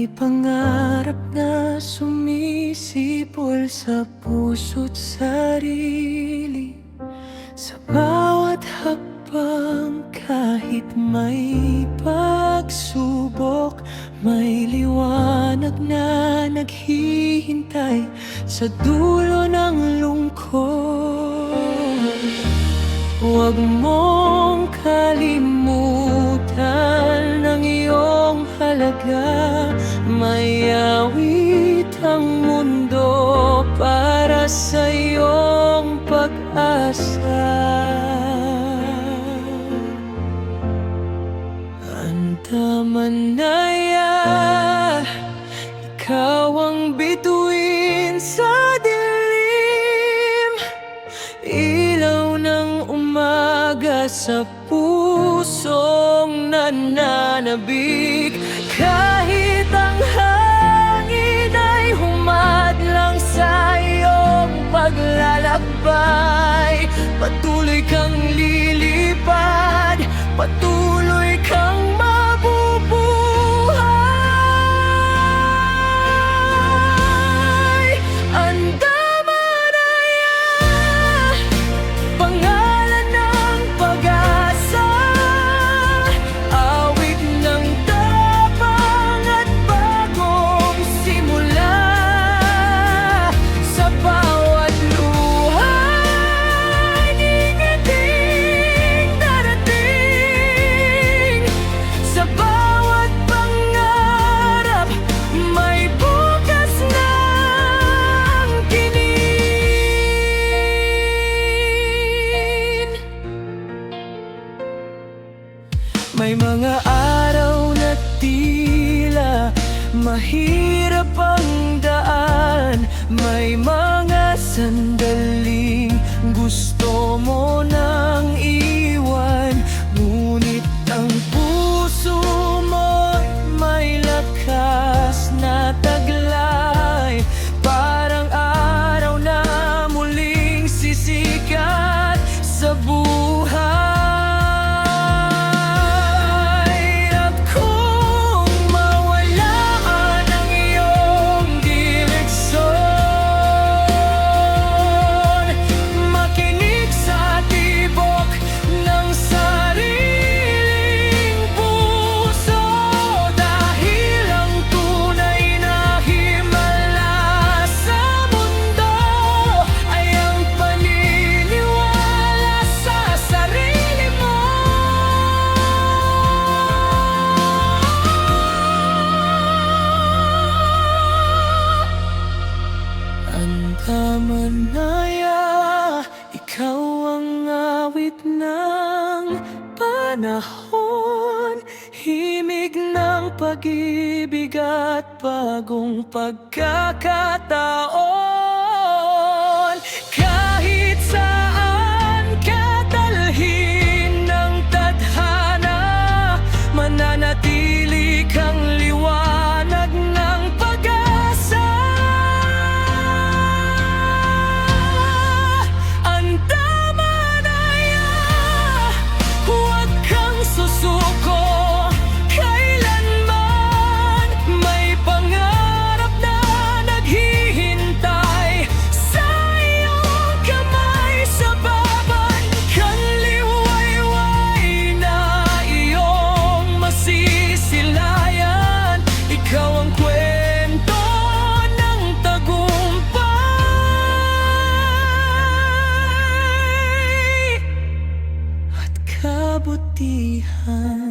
May pangarap na sumisipol sa puso't sarili. Sa bawat hakbang kahit may pagsubok, may liwanag na naghihintay sa dulo ng lungkot. Huwag mong kalimutan ang iyong halaga. May awit ang mundo para sa iyong pag-asa. Antamanaya, ikaw ang bituin sa dilim, ilaw ng umaga sa pusong nananabik. Kahit ang hangin ay humadlang sa iyong paglalakbay, patuloy kang lilipad, patuloy kang mabubuhay. Antamanaya, pangalan ng pag-asa, awit ng tapang at bagong simula. Sa bawat luha, ingating darating. Sa bawat pangarap, may bukas ng kinin. May mga araw na tila mahirap ang daan. May mga sandaling gusto mo nang iwan, ngunit ang puso mo'y may lakas na taglay. Parang araw na muling sisikat sa buhay. At kung mawalaan ang iyong direksyon, makinig sa tibok ng sariling puso. Dahil ang tunay na himala sa mundo ay ang paniniwala sa sarili mo. Antamanaya, ikaw ang awit ng panahon, himig ng pag-ibig at bagong pagkakataon. Kahit saan ka dalhin ng tadhana, mananatili kang liwanag ng pag-asa. Antamanaya, huwag kang susuko kailanman. May pangarap na naghihintay sa iyong kamay. Sa babad kang liwayway na iyong masisilayan. Ikaw ang kwento ng tagumpay at kabutihan.